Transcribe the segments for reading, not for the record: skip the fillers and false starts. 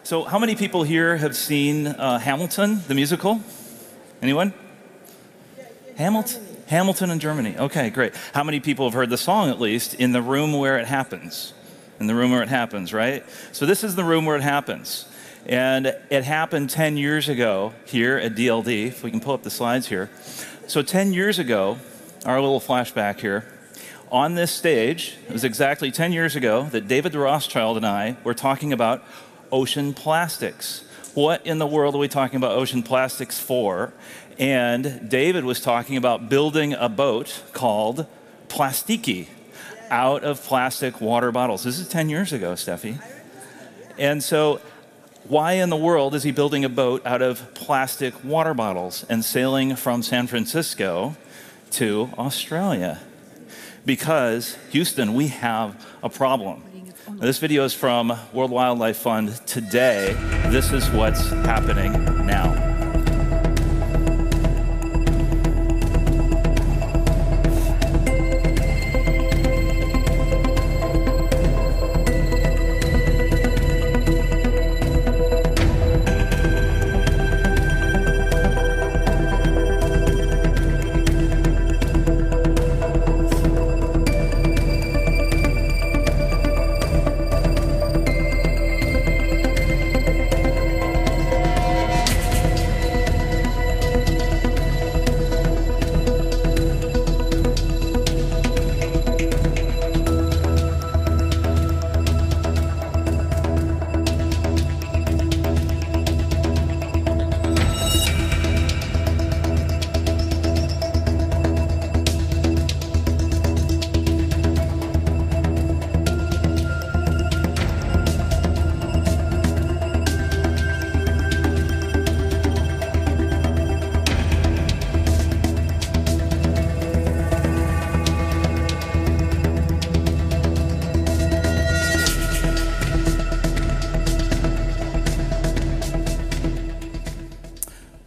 So how many people here have seen Hamilton, the musical? Anyone? Hamilton in Germany. Okay, great. How many people have heard the song, at least, In the Room Where It Happens? In the room where it happens, right? So this is the room where it happens. And it happened 10 years ago here at DLD, if we can pull up the slides here. So 10 years ago, our little flashback here, on this stage, it was exactly 10 years ago that David Rothschild and I were talking about ocean plastics. What in the world are we talking about ocean plastics for? And David was talking about building a boat called Plastiki out of plastic water bottles. This is 10 years ago, Steffi. And so why in the world is he building a boat out of plastic water bottles and sailing from San Francisco to Australia? Because, Houston, we have a problem. This video is from World Wildlife Fund today. This is what's happening now.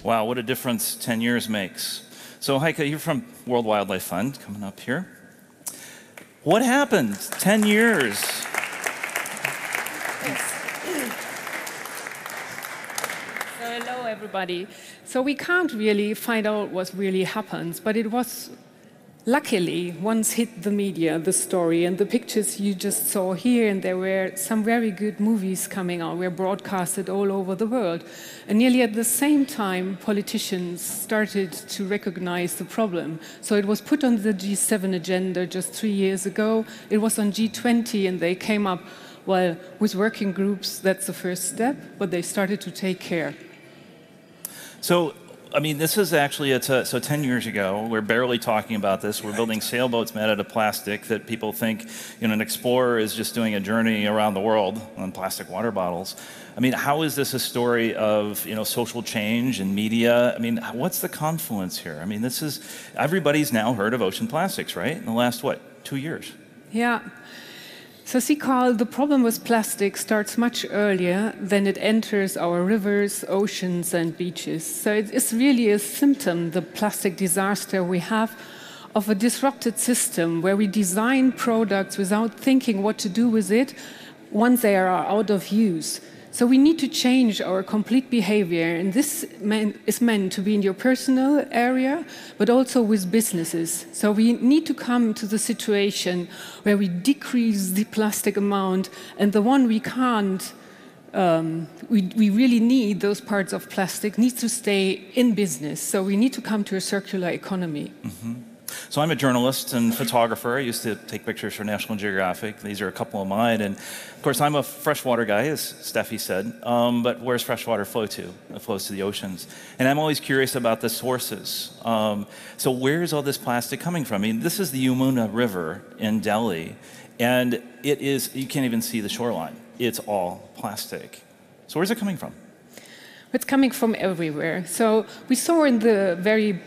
Wow, what a difference 10 years makes. So Heike, you're from World Wildlife Fund, coming up here. What happened 10 years? So hello, everybody. So we can't really find out what really happens, but it was luckily once hit the media, the story, and the pictures you just saw here, and there were some very good movies coming out, were broadcasted all over the world. And nearly at the same time, politicians started to recognize the problem. So it was put on the G7 agenda just 3 years ago. It was on G20, and they came up, well, with working groups, that's the first step, but they started to take care. So, I mean, this is actually, so 10 years ago, we're barely talking about this. We're building sailboats made out of plastic that people think, you know, an explorer is just doing a journey around the world on plastic water bottles. I mean, how is this a story of, you know, social change and media? I mean, what's the confluence here? I mean, this is, everybody's now heard of ocean plastics, right? In the last, what, 2 years? Yeah. So see, Carl, the problem with plastic starts much earlier than it enters our rivers, oceans, and beaches. So it's really a symptom, the plastic disaster we have, of a disrupted system where we design products without thinking what to do with it once they are out of use. So we need to change our complete behavior, and this is meant to be in your personal area, but also with businesses. So we need to come to the situation where we decrease the plastic amount, and the one we can't, we really need, those parts of plastic, needs to stay in business. So we need to come to a circular economy. Mm-hmm. So I'm a journalist and photographer. I used to take pictures for National Geographic. These are a couple of mine. And of course, I'm a freshwater guy, as Steffi said. But where's freshwater flow to? It flows to the oceans. And I'm always curious about the sources. So where is all this plastic coming from? I mean, this is the Yamuna River in Delhi. And it is, you can't even see the shoreline. It's all plastic. So where's it coming from? It's coming from everywhere. So we saw in the very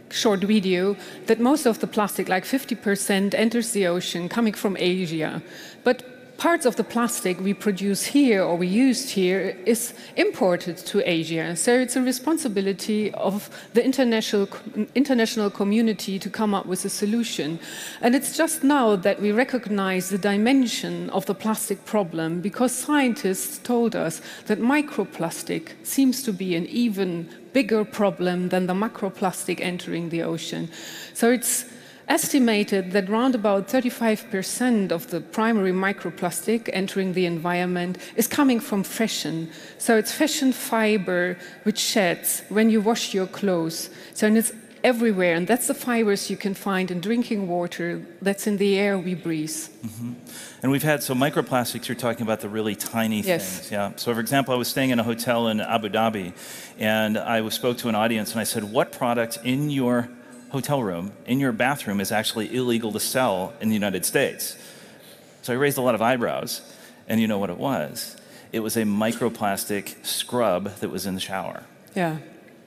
short video that most of the plastic, like 50%, enters the ocean coming from Asia. But parts of the plastic we produce here or we used here is imported to Asia. So it's a responsibility of the international community to come up with a solution. And it's just now that we recognize the dimension of the plastic problem, because scientists told us that microplastic seems to be an even bigger problem than the macroplastic entering the ocean. So it's estimated that around about 35% of the primary microplastic entering the environment is coming from fashion. So it's fashion fiber which sheds when you wash your clothes. So and it's everywhere, and that's the fibers you can find in drinking water, that's in the air we breathe. Mm-hmm. And we've had, so microplastics, you're talking about the really tiny things. Yeah. So for example, I was staying in a hotel in Abu Dhabi, and I spoke to an audience, and I said, what product in your hotel room, in your bathroom, is actually illegal to sell in the United States? So I raised a lot of eyebrows, and you know what it was? It was a microplastic scrub that was in the shower. Yeah.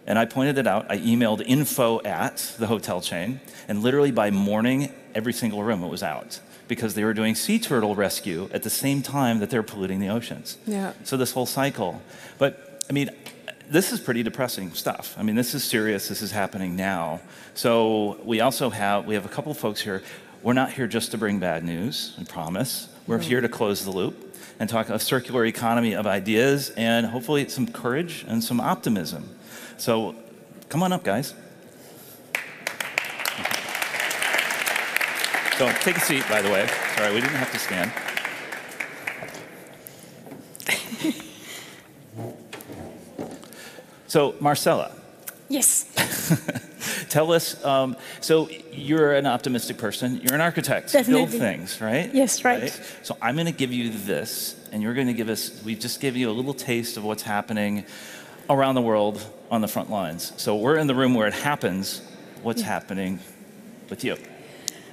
And I pointed it out. I emailed info at the hotel chain, and literally by morning, every single room it was out, because they were doing sea turtle rescue at the same time that they're polluting the oceans. Yeah. So this whole cycle. But I mean, this is pretty depressing stuff. I mean, this is serious. This is happening now. So we also have a couple of folks here. We're not here just to bring bad news, I promise. We're here to close the loop and talk a circular economy of ideas and hopefully some courage and some optimism. So come on up, guys. So take a seat, by the way. Sorry, we didn't have to stand. So, Marcella. Yes. Tell us, so you're an optimistic person. You're an architect. Definitely. Build things, right? Yes, right. So I'm going to give you this, and you're going to give us, we just give you a little taste of what's happening around the world on the front lines. So we're in the room where it happens. What's happening with you?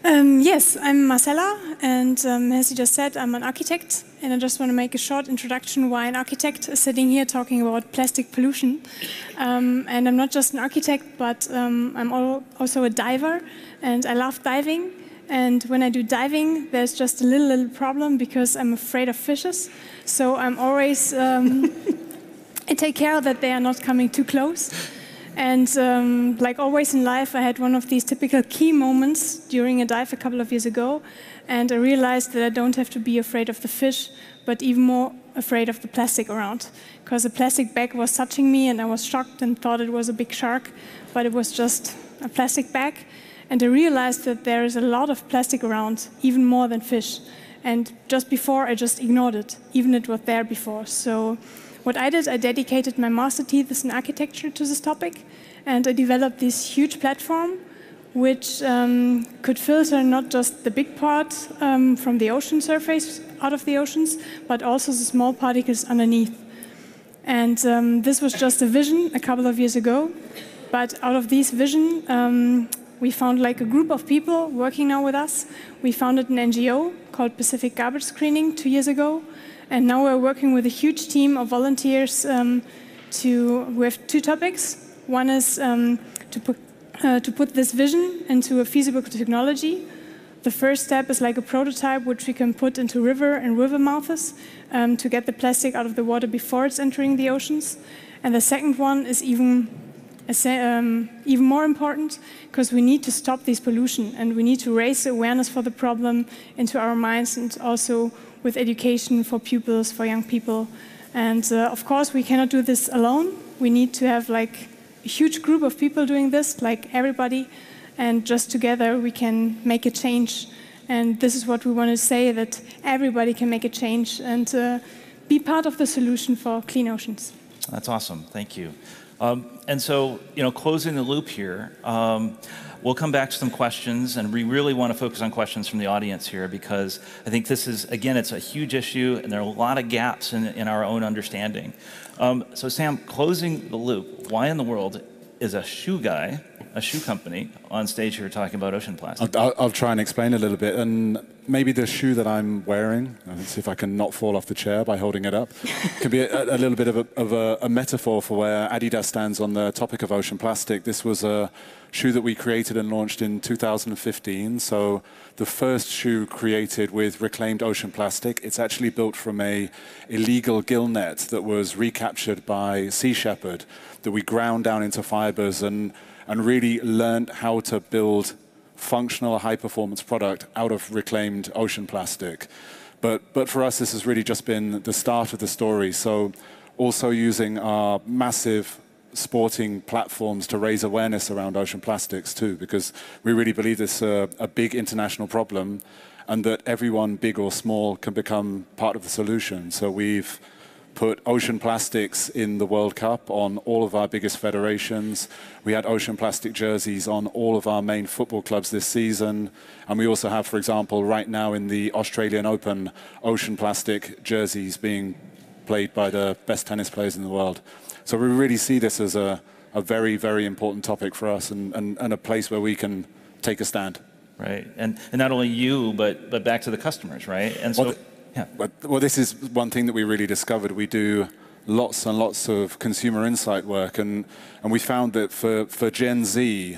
Yes, I'm Marcella, and as you just said, I'm an architect, and I just want to make a short introduction why an architect is sitting here talking about plastic pollution. And I'm not just an architect, but I'm also a diver, and I love diving. And when I do diving, there's just a little problem, because I'm afraid of fishes. So I'm always, I take care that they are not coming too close. And like always in life, I had one of these typical key moments during a dive a couple of years ago, and I realized that I don't have to be afraid of the fish, but even more afraid of the plastic around. Because the plastic bag was touching me, and I was shocked and thought it was a big shark, but it was just a plastic bag. And I realized that there is a lot of plastic around, even more than fish. And just before, I just ignored it, even it was there before. So what I did, I dedicated my master thesis in architecture to this topic, and I developed this huge platform which could filter not just the big part from the ocean surface out of the oceans, but also the small particles underneath. And this was just a vision a couple of years ago, but out of this vision, we found like a group of people working now with us. We founded an NGO called Pacific Garbage Screening 2 years ago. And now we're working with a huge team of volunteers we have two topics. One is to put this vision into a feasible technology. The first step is like a prototype which we can put into river and river mouths to get the plastic out of the water before it's entering the oceans. And the second one is even more important, because we need to stop this pollution, and we need to raise the awareness for the problem into our minds, and also with education for pupils, for young people. And of course, we cannot do this alone. We need to have like a huge group of people doing this, like everybody, and just together we can make a change. And this is what we want to say, that everybody can make a change and be part of the solution for clean oceans. That's awesome. Thank you. And so, closing the loop here, we'll come back to some questions, and we really want to focus on questions from the audience here, because I think this is, again, it's a huge issue, and there are a lot of gaps in our own understanding. So Sam, closing the loop, why in the world is a shoe guy a shoe company on stage here talking about ocean plastic. I'll try and explain a little bit. And maybe the shoe that I'm wearing, let's see if I can not fall off the chair by holding it up, can be a little bit of a metaphor for where adidas stands on the topic of ocean plastic. This was a shoe that we created and launched in 2015. So the first shoe created with reclaimed ocean plastic. It's actually built from a illegal gill net that was recaptured by Sea Shepherd, that we ground down into fibers and really learned how to build functional, high-performance product out of reclaimed ocean plastic. But for us, this has really just been the start of the story. So also using our massive sporting platforms to raise awareness around ocean plastics too, because we really believe this is a big international problem and that everyone, big or small, can become part of the solution. So we've put ocean plastics in the World Cup on all of our biggest federations. We had ocean plastic jerseys on all of our main football clubs this season. And we also have, for example, right now in the Australian Open, ocean plastic jerseys being played by the best tennis players in the world. So we really see this as a very, very important topic for us and a place where we can take a stand. Right, and not only you, but back to the customers, right? And so, yeah. Well, this is one thing that we really discovered. We do lots and lots of consumer insight work, and we found that for Gen Z,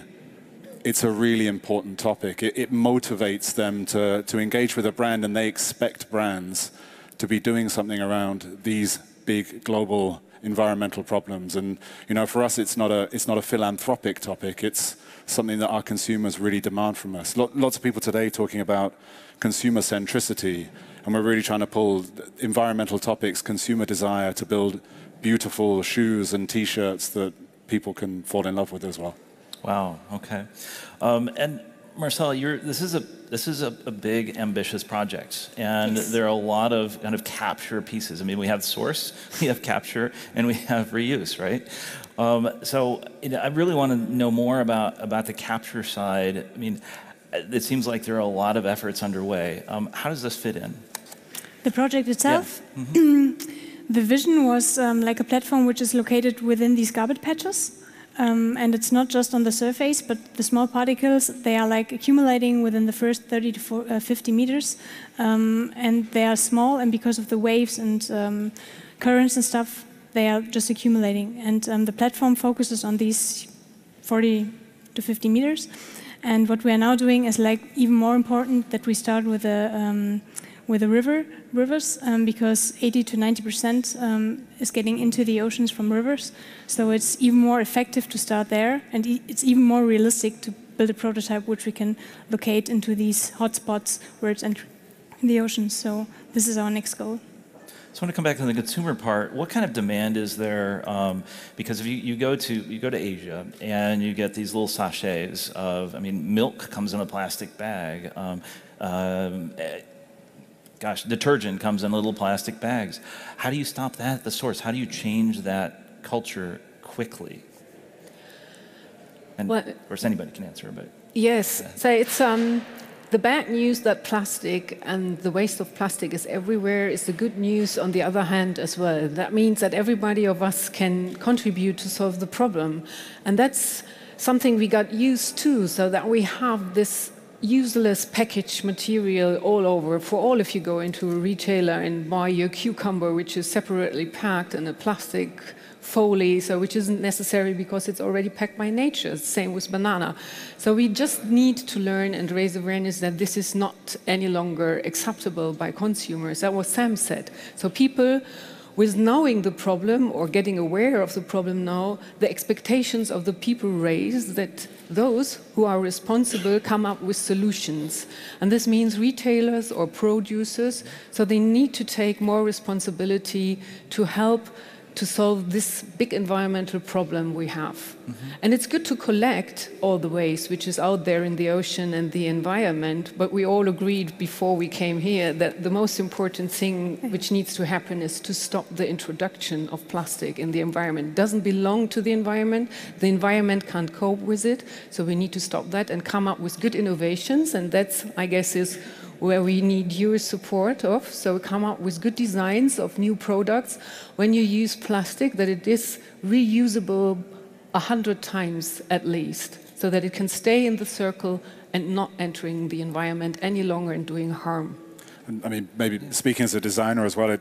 it's a really important topic. It motivates them to engage with a brand, and they expect brands to be doing something around these big global environmental problems. And for us, it's not a philanthropic topic. It's something that our consumers really demand from us. Lots of people today talking about consumer centricity, and we're really trying to pull environmental topics, consumer desire to build beautiful shoes and T-shirts that people can fall in love with as well. Wow. Okay. And Marcella, this is a big, ambitious project, and yes. there are a lot of kind of capture pieces. I mean, we have source, we have capture, and we have reuse, right? So I really want to know more about the capture side. I mean, it seems like there are a lot of efforts underway. How does this fit in? The project itself? Yeah. Mm-hmm. The vision was like a platform which is located within these garbage patches. And it's not just on the surface, but the small particles, they are like accumulating within the first 30 to 50 meters. And they are small, and because of the waves and currents and stuff, they are just accumulating. And the platform focuses on these 40 to 50 meters. And what we are now doing is like even more important that we start with the rivers, because 80 to 90% is getting into the oceans from rivers. So it's even more effective to start there, and it's even more realistic to build a prototype which we can locate into these hotspots where it's entering the ocean. So this is our next goal. So I want to come back to the consumer part. What kind of demand is there? Because if you go to Asia and you get these little sachets of, I mean, milk comes in a plastic bag. Detergent comes in little plastic bags. How do you stop that at the source? How do you change that culture quickly? And of course, anybody can answer, but yes. So it's the bad news that plastic and the waste of plastic is everywhere is the good news on the other hand as well. That means that everybody of us can contribute to solve the problem, and that's something we got used to, so that we have this useless package material all over. For all, if you go into a retailer and buy your cucumber, which is separately packed in a plastic foley, so which isn't necessary because it's already packed by nature. Same with banana. So we just need to learn and raise awareness that this is not any longer acceptable by consumers. That was Sam said. So people with knowing the problem or getting aware of the problem now, the expectations of the people raise that those who are responsible come up with solutions. And this means retailers or producers, so they need to take more responsibility to help to solve this big environmental problem we have. Mm-hmm. And it's good to collect all the waste which is out there in the ocean and the environment, but we all agreed before we came here that the most important thing which needs to happen is to stop the introduction of plastic in the environment. It doesn't belong to the environment can't cope with it, so we need to stop that and come up with good innovations, and that's, I guess, is where we need your support of. So come up with good designs of new products. When you use plastic, that it is reusable 100 times at least. so that it can stay in the circle and not entering the environment any longer and doing harm. I mean, maybe speaking as a designer as well,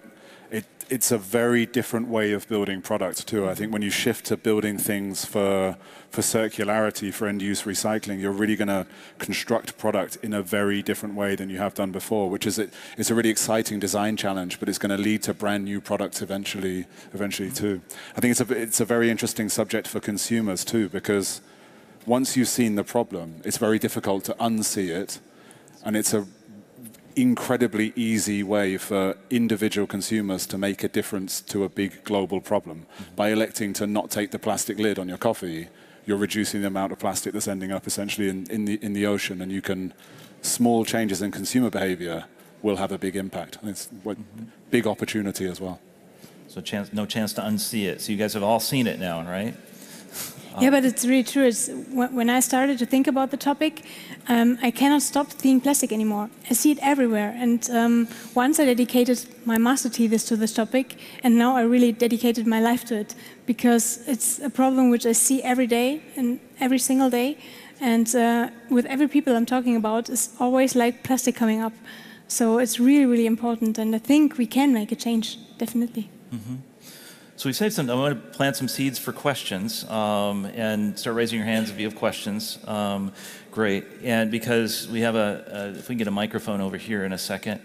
it's a very different way of building products too. I think when you shift to building things for circularity, for end-use recycling, you're really going to construct product in a very different way than you have done before, which is it's a really exciting design challenge, but it's going to lead to brand new products eventually too. I think it's a very interesting subject for consumers too, because once you've seen the problem, it's very difficult to unsee it, and it's a incredibly easy way for individual consumers to make a difference to a big global problem. By electing to not take the plastic lid on your coffee, you're reducing the amount of plastic that's ending up essentially in the ocean, and small changes in consumer behavior will have a big impact. And it's a big opportunity as well. So no chance to unsee it. So you guys have all seen it now, right? Yeah, but it's really true. When I started to think about the topic, I cannot stop seeing plastic anymore. I see it everywhere. And once I dedicated my master thesis to this topic, and now I really dedicated my life to it, because it's a problem which I see every day and every single day. And with every people I'm talking about, it's always like plastic coming up. So it's really, really important. And I think we can make a change, definitely. Mm-hmm. So we saved some. I want to plant some seeds for questions, and start raising your hands if you have questions. Great, and because we have if we can get a microphone over here in a second,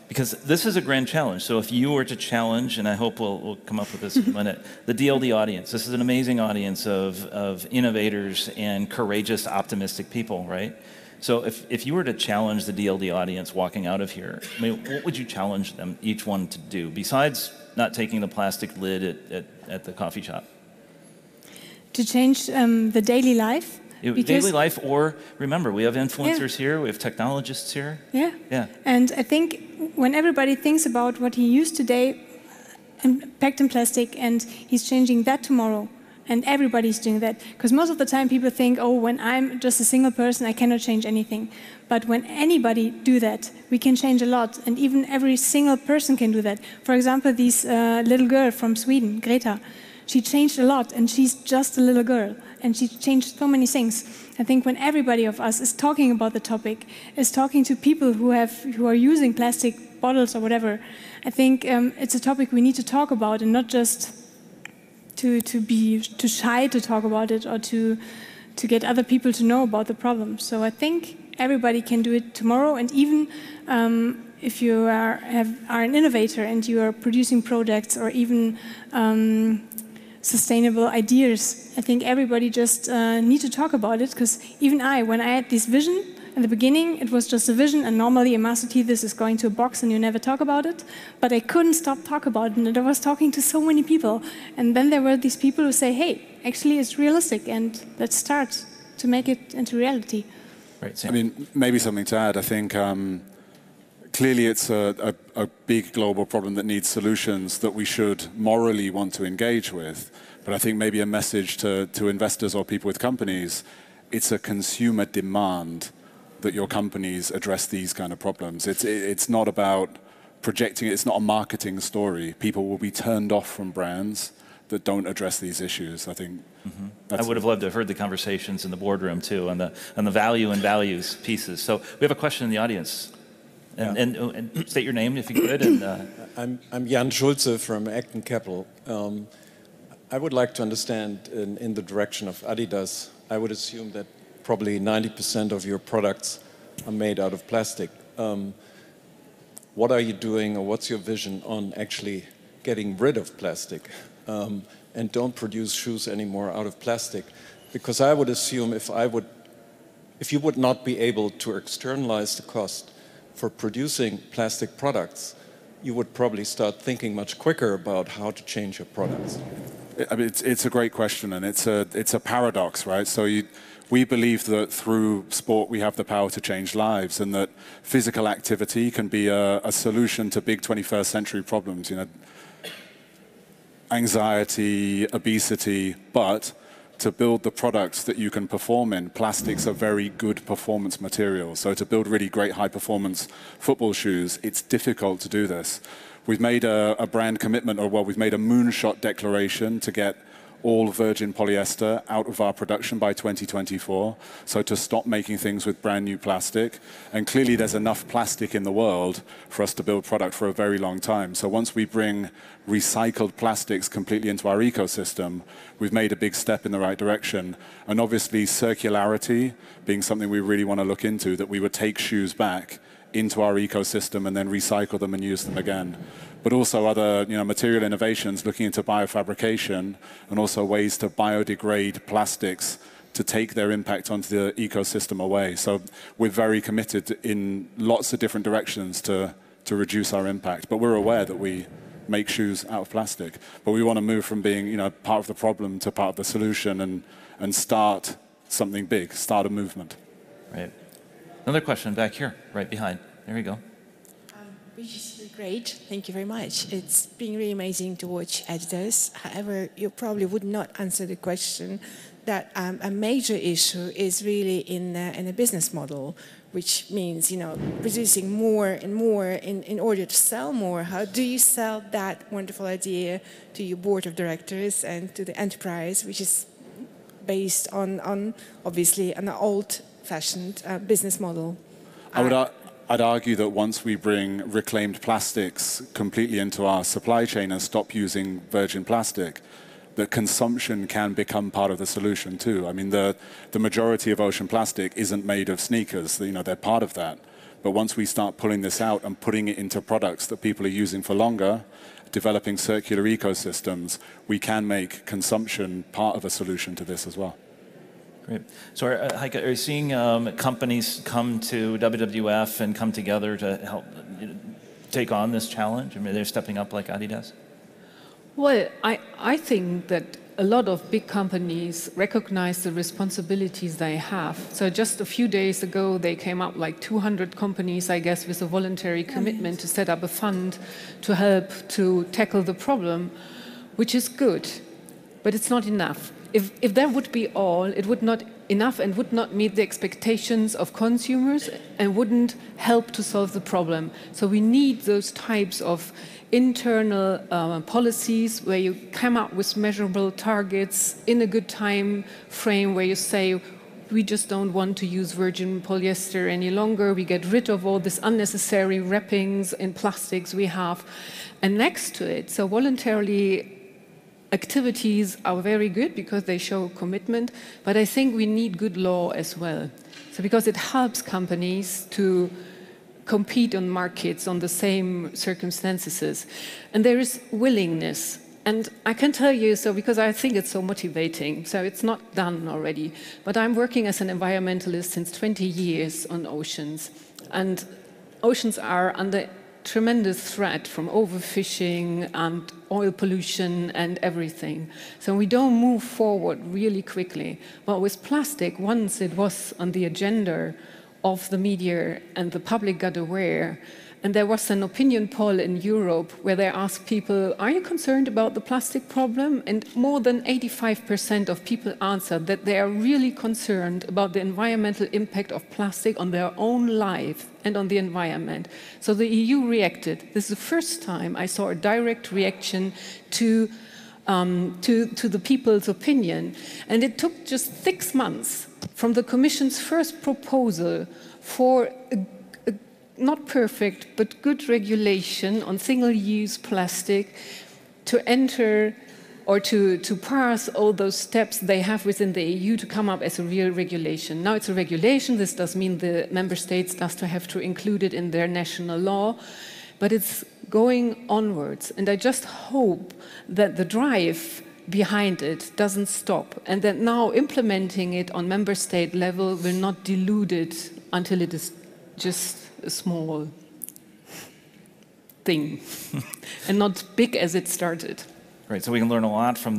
because this is a grand challenge. So if you were to challenge, and I hope we'll come up with this in a minute, the DLD audience. This is an amazing audience of innovators and courageous, optimistic people, right? So if you were to challenge the DLD audience walking out of here, I mean, what would you challenge them, each one, to do, besides not taking the plastic lid at the coffee shop? To change the daily life. Daily life, or remember, we have influencers here, we have technologists here. Yeah. Yeah. And I think when everybody thinks about what he used today, packed in plastic, and he's changing that tomorrow, and everybody's doing that. Because most of the time people think, oh, when I'm just a single person, I cannot change anything. But when anybody do that, we can change a lot. And even every single person can do that. For example, this little girl from Sweden, Greta, she changed a lot, and she's just a little girl. And she changed so many things. I think when everybody of us is talking about the topic, is talking to people who are using plastic bottles or whatever, I think it's a topic we need to talk about, and not just to be too shy to talk about it, or to get other people to know about the problem. So I think everybody can do it tomorrow, and even if you are an innovator and you are producing products or even sustainable ideas, I think everybody just need to talk about it, because even when I had this vision, in the beginning, it was just a vision, and normally a master thesis is going to a box and you never talk about it. But I couldn't stop talking about it, and I was talking to so many people. And then there were these people who say, hey, actually it's realistic, and let's start to make it into reality. Right, Sam. I mean, maybe something to add. I think clearly it's a big global problem that needs solutions that we should morally want to engage with. But I think maybe a message to investors or people with companies, it's a consumer demand that your companies address these kind of problems. It's not about projecting it. It's not a marketing story. People will be turned off from brands that don't address these issues. I think. I would have loved to have heard the conversations in the boardroom too, on the value and values pieces. So we have a question in the audience, and state your name if you could. And I'm Jan Schulze from Acton Capital. I would like to understand in the direction of Adidas. I would assume that probably 90% of your products are made out of plastic. What are you doing, or what's your vision on actually getting rid of plastic and don't produce shoes anymore out of plastic? Because I would assume if you would not be able to externalize the cost for producing plastic products, you would probably start thinking much quicker about how to change your products. I mean, it's a great question, and it's a paradox, right? So we believe that through sport we have the power to change lives, and that physical activity can be a solution to big 21st century problems, anxiety, obesity. But to build the products that you can perform in, plastics are very good performance materials. So to build really great high performance football shoes, it's difficult to do this. We've made a brand commitment, we've made a moonshot declaration to get all virgin polyester out of our production by 2024, so to stop making things with brand new plastic. And clearly there's enough plastic in the world for us to build product for a very long time. So once we bring recycled plastics completely into our ecosystem, we've made a big step in the right direction. And obviously circularity being something we really want to look into, that we would take shoes back into our ecosystem and then recycle them and use them again. But also other material innovations, looking into biofabrication and also ways to biodegrade plastics to take their impact onto the ecosystem away. So we're very committed in lots of different directions to reduce our impact. But we're aware that we make shoes out of plastic. But we want to move from being part of the problem to part of the solution and start something big, start a movement. Right. Another question back here, right behind. There you go. Which is great. Thank you very much. It's been really amazing to watch adidas. However, you probably would not answer the question that a major issue is really in a business model, which means producing more and more in order to sell more. How do you sell that wonderful idea to your board of directors and to the enterprise, which is based on obviously an old-fashioned business model? I'd argue that once we bring reclaimed plastics completely into our supply chain and stop using virgin plastic, that consumption can become part of the solution too. I mean, the majority of ocean plastic isn't made of sneakers. They're part of that. But once we start pulling this out and putting it into products that people are using for longer, developing circular ecosystems, we can make consumption part of a solution to this as well. Great. So, Heike, are you seeing companies come to WWF and come together to help take on this challenge? I mean, they're stepping up like Adidas? Well, I think that a lot of big companies recognize the responsibilities they have. So just a few days ago, they came up like 200 companies, I guess, with a voluntary commitment to set up a fund to help to tackle the problem, which is good, but it's not enough. If that would be all, it would not enough and would not meet the expectations of consumers and wouldn't help to solve the problem. So we need those types of internal policies where you come up with measurable targets in a good time frame, where you say, we just don't want to use virgin polyester any longer. We get rid of all this unnecessary wrappings in plastics we have. And next to it, so voluntarily activities are very good because they show commitment, but I think we need good law as well. So because it helps companies to compete on markets on the same circumstances. And there is willingness. And I can tell you, so because I think it's so motivating, so it's not done already, but I'm working as an environmentalist since 20 years on oceans. And oceans are under tremendous threat from overfishing and oil pollution and everything. So we don't move forward really quickly. But with plastic, once it was on the agenda of the media and the public got aware, and there was an opinion poll in Europe where they asked people, are you concerned about the plastic problem? And more than 85% of people answered that they are really concerned about the environmental impact of plastic on their own life and on the environment. So the EU reacted. This is the first time I saw a direct reaction to the people's opinion. And it took just 6 months from the Commission's first proposal for not perfect, but good regulation on single-use plastic to enter or to pass all those steps they have within the EU to come up as a real regulation. Now it's a regulation. This does mean the member states have to include it in their national law, but it's going onwards. And I just hope that the drive behind it doesn't stop, and that now implementing it on member state level will not dilute it until it is just a small thing and not big as it started. Great, so we can learn a lot from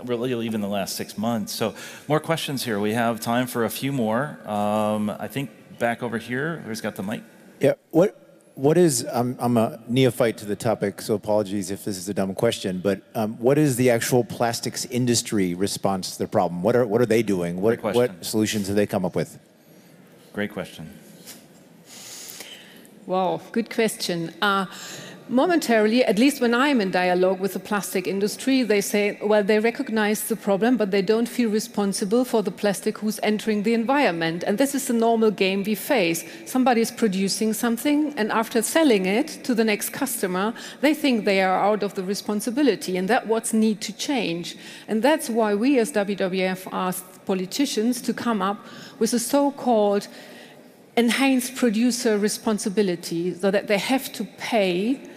really even the last 6 months. So more questions here. We have time for a few more. I think back over here, who's got the mic? Yeah, what is, I'm a neophyte to the topic, so apologies if this is a dumb question, but what is the actual plastics industry response to the problem? What are they doing? What solutions have they come up with? Great question. Wow, good question. momentarily, at least when I'm in dialogue with the plastic industry, they say, well, they recognize the problem, but they don't feel responsible for the plastic who's entering the environment. And this is the normal game we face. Somebody is producing something, and after selling it to the next customer, they think they are out of the responsibility, and that's what needs to change. And that's why we as WWF asked politicians to come up with a so-called enhanced producer responsibility, so that they have to pay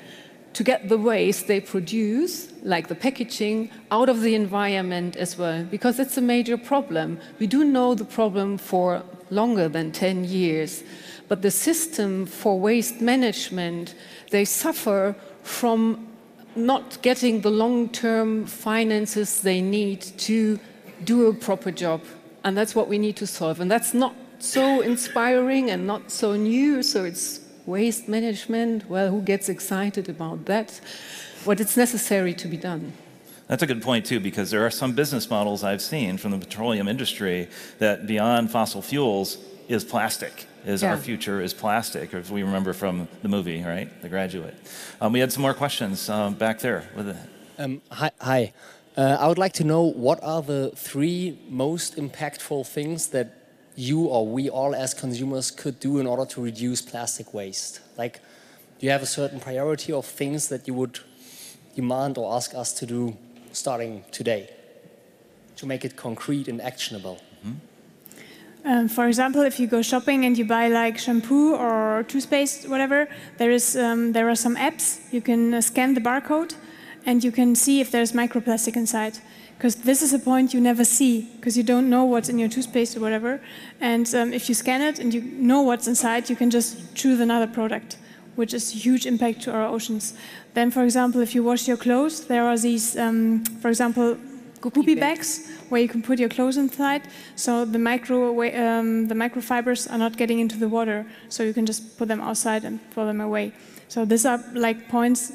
to get the waste they produce, like the packaging, out of the environment as well, because it's a major problem. We do know the problem for longer than 10 years, but the system for waste management, they suffer from not getting the long-term finances they need to do a proper job. And that's what we need to solve. And that's not so inspiring and not so new, so it's waste management. Well, who gets excited about that? What it's necessary to be done. That's a good point, too, because there are some business models I've seen from the petroleum industry that beyond fossil fuels is plastic, our future is plastic, as we remember from the movie, right, The Graduate. We had some more questions back there. Hi. I would like to know, what are the 3 most impactful things that you or we all as consumers could do in order to reduce plastic waste? Like, do you have a certain priority of things that you would demand or ask us to do starting today to make it concrete and actionable? For example, if you go shopping and you buy like shampoo or toothpaste, whatever, there are some apps. You can scan the barcode and you can see if there's microplastic inside. Because this is a point you never see, because you don't know what's in your toothpaste or whatever. And if you scan it and you know what's inside, you can just choose another product, which is a huge impact to our oceans. Then, for example, if you wash your clothes, there are these, for example, goopy bags where you can put your clothes inside, so the microfibers are not getting into the water, so you can just put them outside and throw them away. So these are like points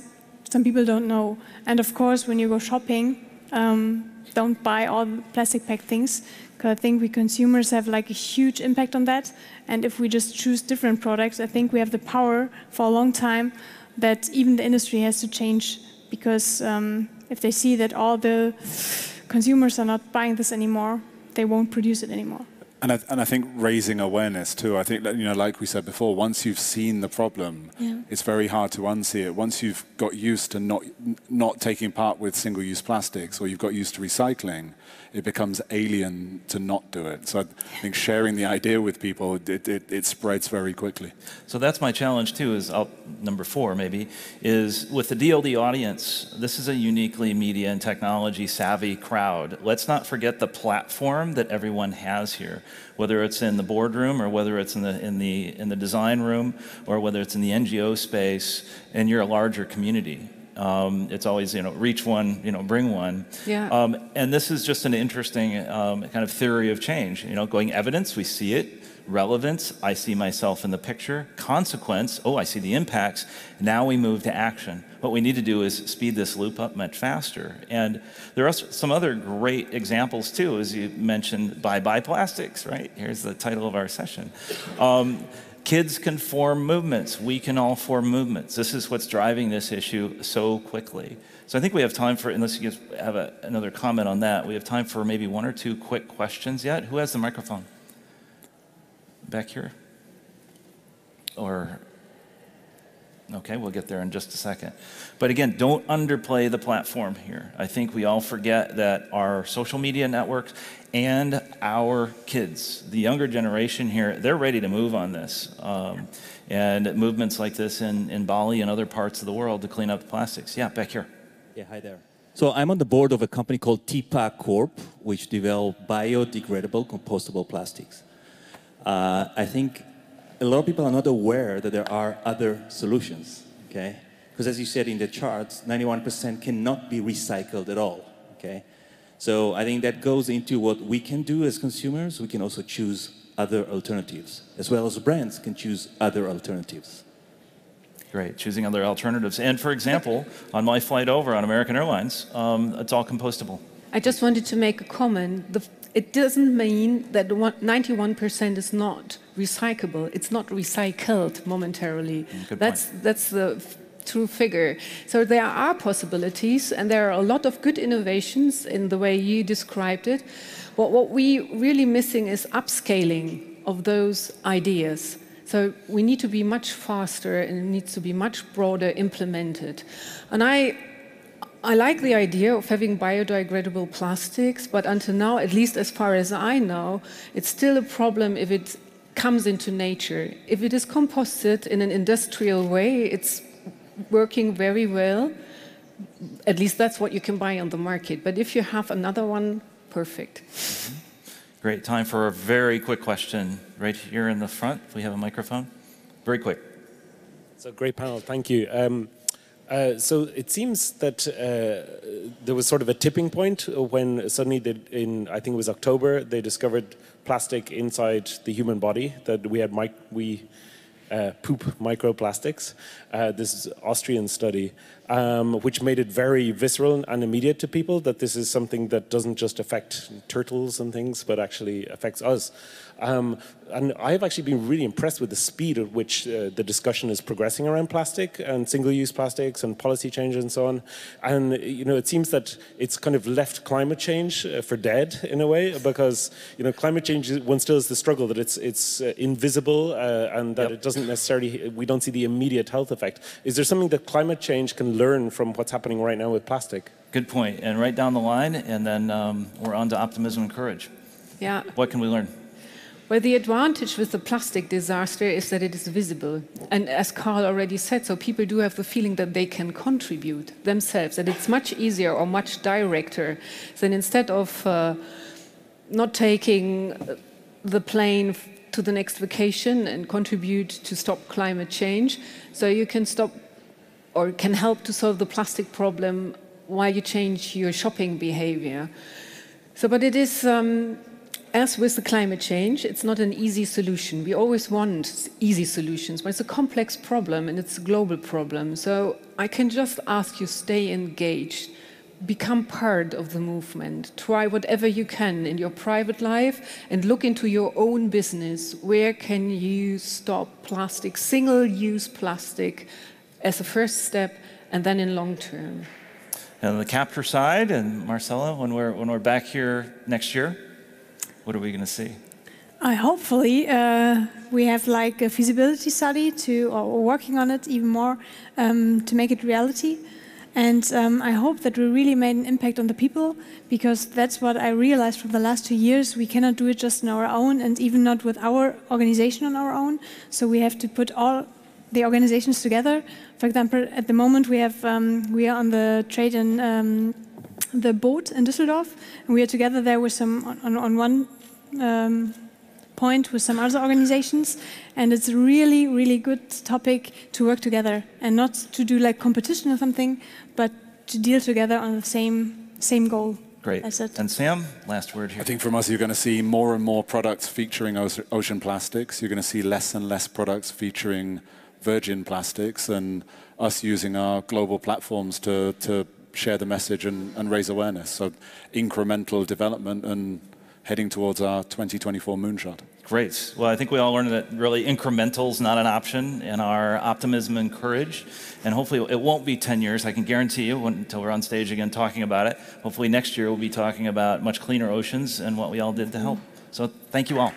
some people don't know. And of course, when you go shopping, don't buy all the plastic packed things, because I think we consumers have like a huge impact on that. And if we just choose different products, I think we have the power for a long time that even the industry has to change, because if they see that all the consumers are not buying this anymore, they won't produce it anymore. And I think raising awareness too. I think that, like we said before, once you've seen the problem, it's very hard to unsee it. Once you've got used to not taking part with single-use plastics, or you've got used to recycling, it becomes alien to not do it. So I think sharing the idea with people, it spreads very quickly. So that's my challenge too, is number 4 maybe, is with the DLD audience, this is a uniquely media and technology savvy crowd. Let's not forget the platform that everyone has here, whether it's in the boardroom or whether it's in the design room or whether it's in the NGO space, and you're a larger community. It's always, reach one, bring one. Yeah. And this is just an interesting kind of theory of change. Going evidence, we see it. Relevance, I see myself in the picture. Consequence, I see the impacts. Now we move to action. What we need to do is speed this loop up much faster. And there are some other great examples too, as you mentioned, bye-bye plastics, right? Here's the title of our session. Kids can form movements. We can all form movements. This is what's driving this issue so quickly. So I think we have time for, unless you guys have another comment on that, we have time for maybe 1 or 2 quick questions yet. Who has the microphone? Back here? Or, okay, we'll get there in just a second. But again, don't underplay the platform here. I think we all forget that our social media networks and our kids, the younger generation here, they're ready to move on this. And movements like this in Bali and other parts of the world to clean up the plastics. Yeah, back here. Yeah, hi there. So I'm on the board of a company called TIPA Corp, which develop biodegradable compostable plastics. I think a lot of people are not aware that there are other solutions, okay? Because as you said in the charts, 91% cannot be recycled at all, okay? So I think that goes into what we can do as consumers. We can also choose other alternatives, as well as brands can choose other alternatives. Great, choosing other alternatives. And for example, on my flight over on American Airlines, it's all compostable. I just wanted to make a comment. It doesn't mean that 91% is not recyclable. It's not recycled momentarily. Good that's the true figure. So there are possibilities, and there are a lot of good innovations in the way you described it. But what we really missing is upscaling of those ideas. So we need to be much faster, and it needs to be much broader implemented. And I like the idea of having biodegradable plastics, but until now, at least as far as I know, it's still a problem if it comes into nature. If it is composted in an industrial way, it's working very well. At least that's what you can buy on the market. But if you have another one, perfect. Mm-hmm. Great. Time for a very quick question right here in the front. If we have a microphone. Very quick. It's a great panel. Thank you. So it seems that there was sort of a tipping point when suddenly, I think it was October, they discovered plastic inside the human body, that we had poop microplastics. This Austrian study, which made it very visceral and immediate to people that this is something that doesn't just affect turtles and things, but actually affects us. And I've actually been really impressed with the speed at which the discussion is progressing around plastic and single-use plastics and policy changes and so on. And it seems that it's kind of left climate change for dead in a way, because climate change, one still has the struggle that it's invisible and that it doesn't necessarily, we don't see the immediate health effect. Is there something that climate change can learn from what's happening right now with plastic? Good point. And right down the line, and then we're on to optimism and courage. Yeah. What can we learn? Well, the advantage with the plastic disaster is that it is visible. And as Carl already said, so people do have the feeling that they can contribute themselves, that it's much easier or much directer than instead of not taking the plane to the next vacation and contribute to stop climate change. So you can stop or can help to solve the plastic problem while you change your shopping behavior. So, but it is, as with the climate change, it's not an easy solution. We always want easy solutions, but it's a complex problem and it's a global problem. So I can just ask you, stay engaged, become part of the movement, try whatever you can in your private life and look into your own business. Where can you stop plastic, single-use plastic as a first step and then in long term? And on the capture side, and Marcella, when we're back here next year, what are we going to see? Hopefully, we have like a feasibility study or working on it even more to make it reality. And I hope that we really made an impact on the people, because that's what I realized from the last 2 years. We cannot do it just on our own, and even not with our organization on our own. So we have to put all the organizations together. For example, at the moment we are on the trade in the boat in Düsseldorf, and we are together there with on one point with some other organizations, and it's a really, really good topic to work together and not to do like competition or something, but to deal together on the same goal. Great. And Sam, last word here. I think from us, you're going to see more and more products featuring ocean plastics. You're going to see less and less products featuring virgin plastics, and us using our global platforms to share the message and raise awareness. So incremental development and heading towards our 2024 moonshot. Great. Well, I think we all learned that really incremental is not an option in our optimism and courage. And hopefully it won't be 10 years, I can guarantee you, until we're on stage again talking about it. Hopefully next year we'll be talking about much cleaner oceans and what we all did to help. So thank you all.